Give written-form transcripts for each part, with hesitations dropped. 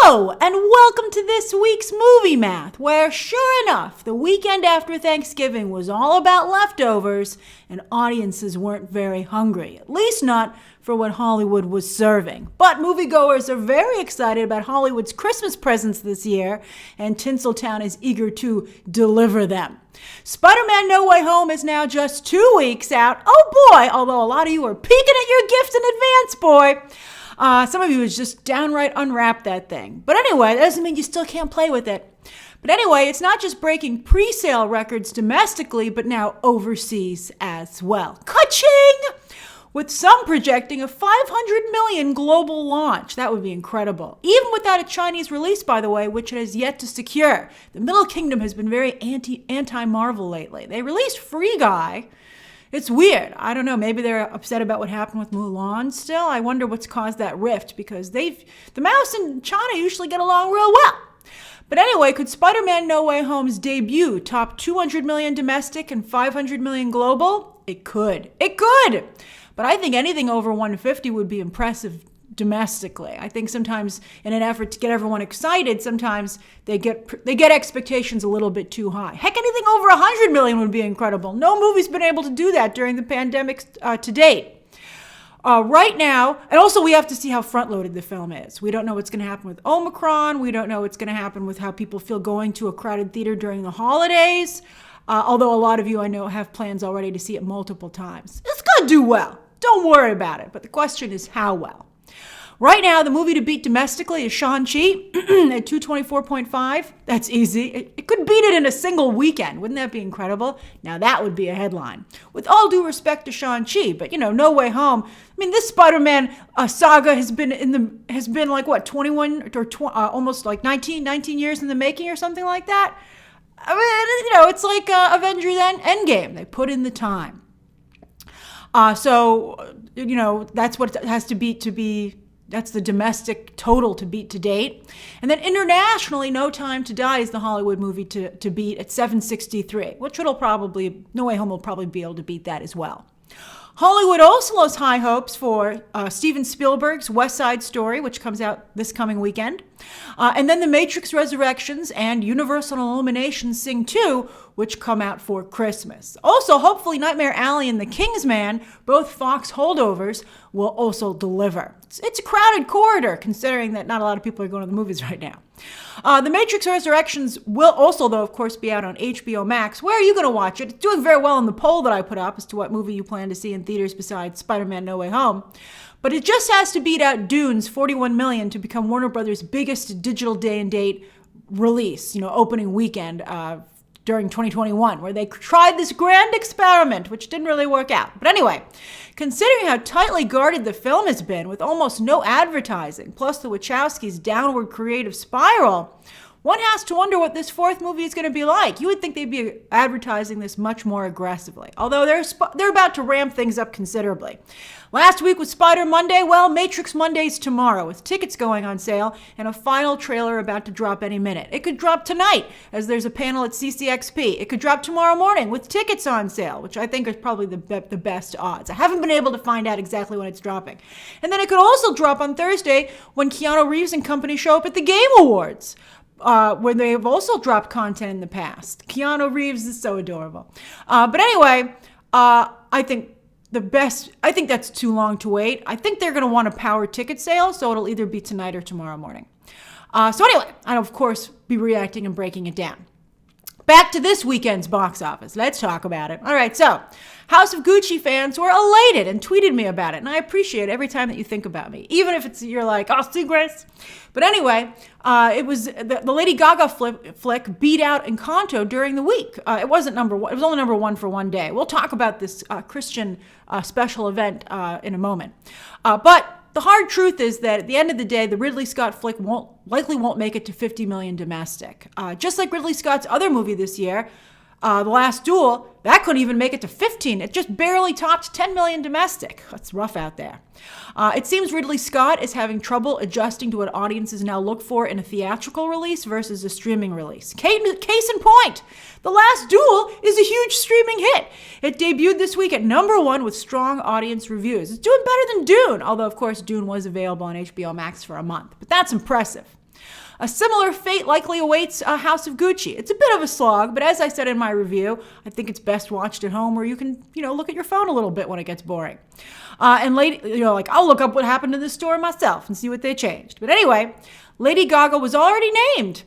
Hello, and welcome to this week's Movie Math, where sure enough, the weekend after Thanksgiving was all about leftovers, and audiences weren't very hungry, at least not for what Hollywood was serving. But moviegoers are very excited about Hollywood's Christmas presents this year, and Tinseltown is eager to deliver them. Spider-Man No Way Home is now just 2 weeks out. Oh boy, although a lot of you are peeking at your gifts in advance, boy. Some of you just downright unwrap that thing. But anyway, that doesn't mean you still can't play with it. But anyway, it's not just breaking pre-sale records domestically, but now overseas as well. Ka-ching! With some projecting a 500 million global launch. That would be incredible. Even without a Chinese release, by the way, which it has yet to secure. The Middle Kingdom has been very anti-Marvel lately. They released Free Guy. It's weird. I don't know. Maybe they're upset about what happened with Mulan still. I wonder what's caused that rift because the mouse and China usually get along real well. But anyway, could Spider-Man No Way Home's debut top 200 million domestic and 500 million global? It could. It could. But I think anything over 150 would be impressive domestically. I think sometimes in an effort to get everyone excited, sometimes they get expectations a little bit too high. Heck, anything over 100 million would be incredible. No movie's been able to do that during the pandemic to date. Right now, and also we have to see how front-loaded the film is. We don't know what's going to happen with Omicron. We don't know what's going to happen with how people feel going to a crowded theater during the holidays. Although a lot of you I know have plans already to see it multiple times. It's going to do well. Don't worry about it. But the question is how well. Right now, the movie to beat domestically is Shang-Chi at 224.5. That's easy. It could beat it in a single weekend. Wouldn't that be incredible? Now, that would be a headline. With all due respect to Shang-Chi, but, No Way Home. I mean, this Spider-Man saga has been like, what, 21 or almost like 19 years in the making or something like that? I mean, it's like Avengers Endgame. They put in the time. So, that's what it has to be. That's the domestic total to beat to date. And then internationally, No Time to Die is the Hollywood movie to beat at 763, which No Way Home will probably be able to beat that as well. Hollywood also has high hopes for Steven Spielberg's West Side Story, which comes out this coming weekend. And then The Matrix Resurrections and Universal Illumination Sing 2, which come out for Christmas. Also, hopefully Nightmare Alley and The Kingsman, both Fox holdovers, will also deliver. It's a crowded corridor, considering that not a lot of people are going to the movies right now. The Matrix Resurrections will also, though, of course, be out on HBO Max. Where are you going to watch it? It's doing very well in the poll that I put up as to what movie you plan to see in theaters besides Spider-Man No Way Home. But it just has to beat out Dune's 41 million to become Warner Brothers' biggest digital day-and-date release, opening weekend during 2021, where they tried this grand experiment, which didn't really work out. But anyway, considering how tightly guarded the film has been with almost no advertising, plus the Wachowskis' downward creative spiral, one has to wonder what this fourth movie is going to be like. You would think they'd be advertising this much more aggressively, although they're about to ramp things up considerably. Last week was Spider Monday. Well, Matrix Monday's tomorrow with tickets going on sale and a final trailer about to drop any minute. It could drop tonight as there's a panel at CCXP. It could drop tomorrow morning with tickets on sale, which I think is probably the best odds. I haven't been able to find out exactly when it's dropping. And then it could also drop on Thursday when Keanu Reeves and company show up at the Game Awards. Where they have also dropped content in the past. Keanu Reeves is so adorable. But anyway, I think that's too long to wait. I think they're going to want a power ticket sale, so it'll either be tonight or tomorrow morning. So anyway, I'll of course be reacting and breaking it down. Back to this weekend's box office. Let's talk about it. All right, so House of Gucci fans were elated and tweeted me about it, and I appreciate every time that you think about me, even if you're like, oh, see, Grace. But anyway, it was the Lady Gaga flick beat out Encanto during the week. It wasn't number one. It was only number one for one day. We'll talk about this Christian special event in a moment. But the hard truth is that at the end of the day, the Ridley Scott flick likely won't make it to 50 million domestic. Just like Ridley Scott's other movie this year, The Last Duel, that couldn't even make it to 15. It just barely topped 10 million domestic. That's rough out there. It seems Ridley Scott is having trouble adjusting to what audiences now look for in a theatrical release versus a streaming release. Case in point, The Last Duel is a huge streaming hit. It debuted this week at number one with strong audience reviews. It's doing better than Dune, although, of course, Dune was available on HBO Max for a month. But that's impressive. A similar fate likely awaits House of Gucci. It's a bit of a slog, but as I said in my review, I think it's best watched at home where you can, look at your phone a little bit when it gets boring. And I'll look up what happened in the store myself and see what they changed. But anyway, Lady Gaga was already named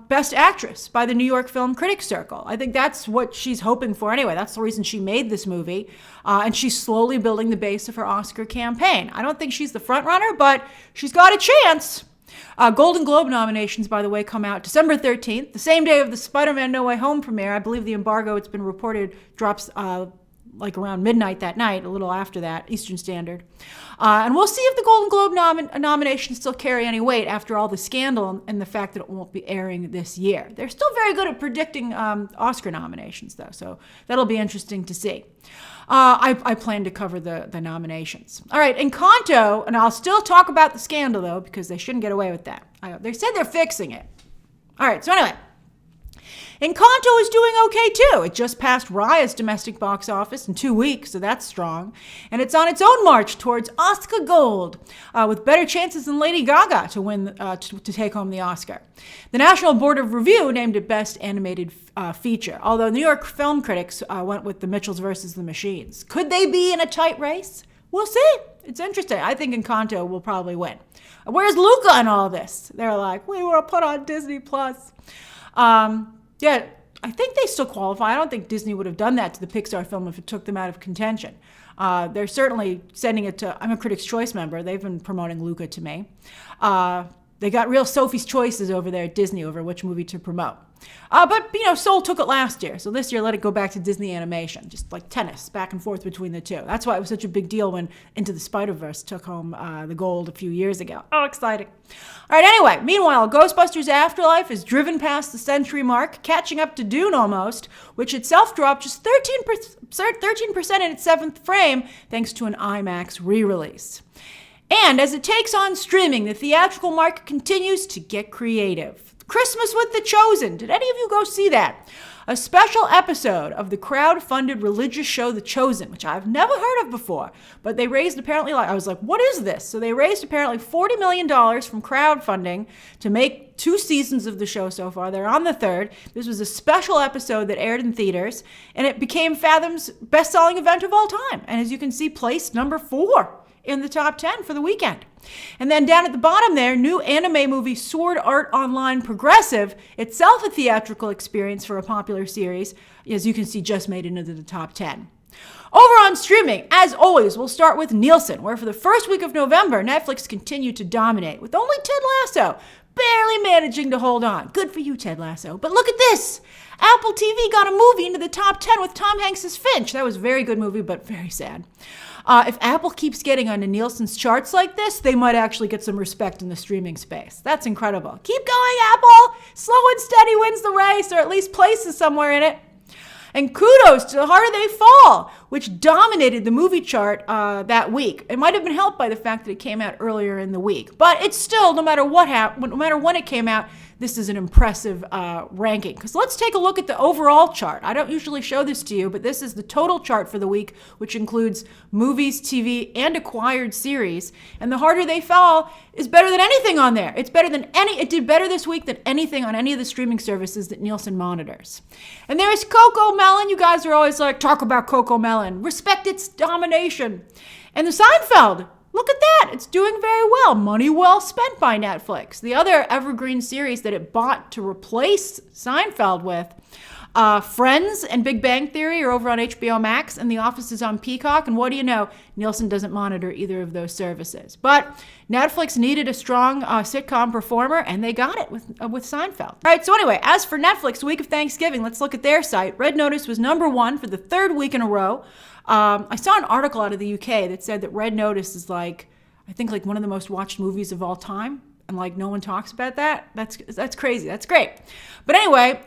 Best Actress by the New York Film Critics Circle. I think that's what she's hoping for anyway. That's the reason she made this movie. And she's slowly building the base of her Oscar campaign. I don't think she's the front runner, but she's got a chance. Golden Globe nominations, by the way, come out December 13th, the same day of the Spider-Man No Way Home premiere. I believe the embargo, it's been reported, drops around midnight that night, a little after that, Eastern Standard. And we'll see if the Golden Globe nominations still carry any weight after all the scandal and the fact that it won't be airing this year. They're still very good at predicting Oscar nominations, though, so that'll be interesting to see. I plan to cover the nominations. All right, Encanto, and I'll still talk about the scandal, though, because they shouldn't get away with that. They said they're fixing it. All right, so anyway. Encanto is doing okay, too. It just passed Raya's domestic box office in 2 weeks, so that's strong. And it's on its own march towards Oscar Gold, with better chances than Lady Gaga to win to take home the Oscar. The National Board of Review named it Best Animated Feature, although New York film critics went with The Mitchells versus the Machines. Could they be in a tight race? We'll see. It's interesting. I think Encanto will probably win. Where's Luca in all this? They're like, we want to put on Disney+. Yeah, I think they still qualify. I don't think Disney would have done that to the Pixar film if it took them out of contention. They're certainly sending it to, I'm a Critics' Choice member. They've been promoting Luca to me. They got real Sophie's Choices over there at Disney over which movie to promote. But Soul took it last year. So this year, let it go back to Disney Animation. Just like tennis, back and forth between the two. That's why it was such a big deal when Into the Spider-Verse took home the gold a few years ago. Oh, exciting. All right, anyway, meanwhile, Ghostbusters Afterlife is driven past the century mark, catching up to Dune almost, which itself dropped just 13% in its seventh frame, thanks to an IMAX re-release. And as it takes on streaming, the theatrical market continues to get creative. Christmas with the Chosen. Did any of you go see that? A special episode of the crowd-funded religious show The Chosen, which I've never heard of before. But they raised apparently, I was like, what is this? So they raised apparently $40 million from crowdfunding to make 2 seasons of the show so far. They're on the 3rd. This was a special episode that aired in theaters, and it became Fathom's best-selling event of all time. And as you can see, placed number 4 in the top 10 for the weekend. And then down at the bottom there, new anime movie Sword Art Online Progressive, itself a theatrical experience for a popular series, as you can see, just made it into the top 10. Over on streaming, as always, we'll start with Nielsen, where for the first week of November, Netflix continued to dominate, with only Ted Lasso barely managing to hold on. Good for you, Ted Lasso. But look at this. Apple TV got a movie into the top 10 with Tom Hanks' Finch. That was a very good movie, but very sad. If Apple keeps getting onto Nielsen's charts like this, they might actually get some respect in the streaming space. That's incredible. Keep going, Apple! Slow and steady wins the race, or at least places somewhere in it. And kudos to The Harder They Fall, which dominated the movie chart that week. It might have been helped by the fact that it came out earlier in the week. But it's still, no matter when it came out, this is an impressive ranking. Because let's take a look at the overall chart. I don't usually show this to you, but this is the total chart for the week, which includes movies, TV, and acquired series. And The Harder They Fall is better than anything on there. It did better this week than anything on any of the streaming services that Nielsen monitors. And there's Coco Melon. You guys are always like, talk about Coco Melon. Respect its domination. And the Seinfeld. Look at that. It's doing very well. Money well spent by Netflix. The other evergreen series that it bought to replace Seinfeld with, Friends and Big Bang Theory are over on HBO Max, and The Office is on Peacock. And what do you know? Nielsen doesn't monitor either of those services. But Netflix needed a strong sitcom performer, and they got it with Seinfeld. All right, so anyway, as for Netflix, week of Thanksgiving, let's look at their site. Red Notice was number 1 for the 3rd week in a row. I saw an article out of the UK that said that Red Notice is I think one of the most watched movies of all time. And no one talks about that. That's crazy. That's great. But anyway,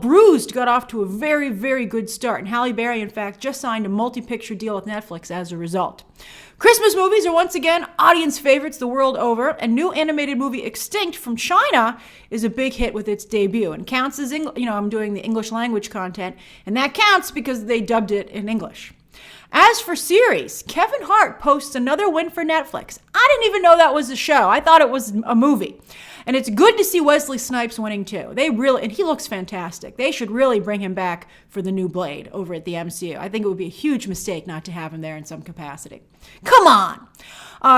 Bruised got off to a very, very good start. And Halle Berry, in fact, just signed a multi-picture deal with Netflix as a result. Christmas movies are once again audience favorites the world over. And new animated movie Extinct from China is a big hit with its debut. And counts as, I'm doing the English language content. And that counts because they dubbed it in English. As for series, Kevin Hart posts another win for Netflix. I didn't even know that was a show. I thought it was a movie. And it's good to see Wesley Snipes winning too. And he looks fantastic. They should really bring him back for the new Blade over at the MCU. I think it would be a huge mistake not to have him there in some capacity. Come on.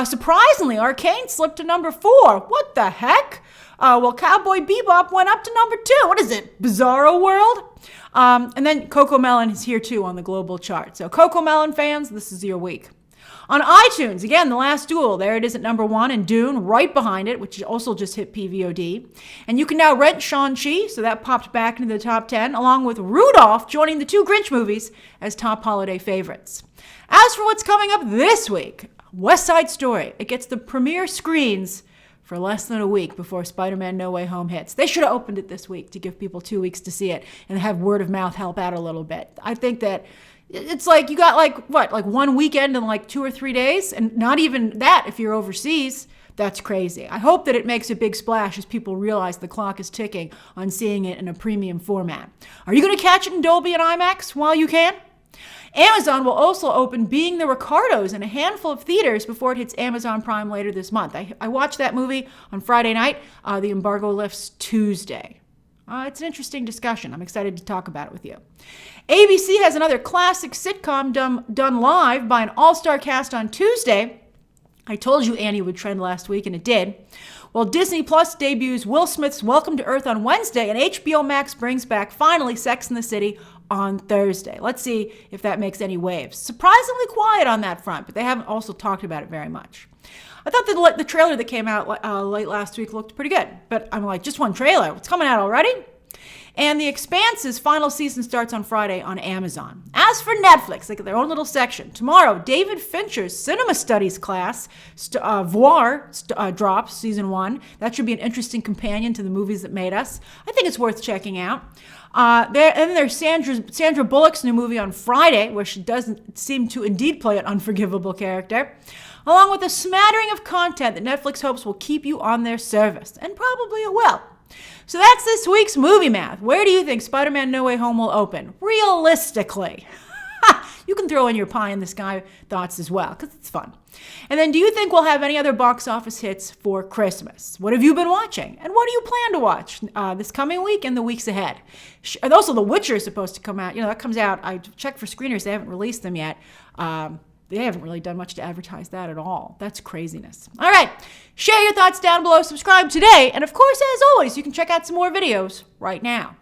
Surprisingly, Arcane slipped to number 4. What the heck? Well, Cowboy Bebop went up to number 2. What is it, Bizarro World? And then Coco Melon is here too on the global chart. So Coco Melon fans, this is your week. On iTunes, again, The Last Duel, there it is at number 1, and Dune right behind it, which also just hit PVOD. And you can now rent Shang-Chi, so that popped back into the top 10, along with Rudolph joining the 2 Grinch movies as top holiday favorites. As for what's coming up this week, West Side Story. It gets the premiere screens for less than a week before Spider-Man No Way Home hits. They should have opened it this week to give people 2 weeks to see it and have word of mouth help out a little bit. I think that it's like you got like 1 weekend in like 2 or 3 days, and not even that if you're overseas. That's crazy. I hope that it makes a big splash as people realize the clock is ticking on seeing it in a premium format. Are you going to catch it in Dolby and IMAX while you can? Amazon will also open Being the Ricardos in a handful of theaters before it hits Amazon Prime later this month. I watched that movie on Friday night. The embargo lifts Tuesday. It's an interesting discussion. I'm excited to talk about it with you. ABC has another classic sitcom done live by an all-star cast on Tuesday. I told you Annie would trend last week, and it did. Well, Disney Plus debuts Will Smith's Welcome to Earth on Wednesday, and HBO Max brings back, finally, Sex and the City on Thursday. Let's see if that makes any waves. Surprisingly quiet on that front, but they haven't also talked about it very much. I thought the trailer that came out late last week looked pretty good, but I'm like, just one trailer. It's coming out already? And The Expanse's final season starts on Friday on Amazon. As for Netflix, they get their own little section. Tomorrow, David Fincher's Cinema Studies class, Voir, drops season 1. That should be an interesting companion to the movies that made us. I think it's worth checking out. And then there's Sandra Bullock's new movie on Friday, where she doesn't seem to indeed play an unforgivable character, along with a smattering of content that Netflix hopes will keep you on their service. And probably it will. So that's this week's movie math. Where do you think Spider-Man No Way Home will open? Realistically. You can throw in your pie in the sky thoughts as well, because it's fun. And then do you think we'll have any other box office hits for Christmas? What have you been watching? And what do you plan to watch this coming week and the weeks ahead? And also, The Witcher is supposed to come out. That comes out. I checked for screeners. They haven't released them yet. They haven't really done much to advertise that at all. That's craziness. All right. Share your thoughts down below. Subscribe today. And of course, as always, you can check out some more videos right now.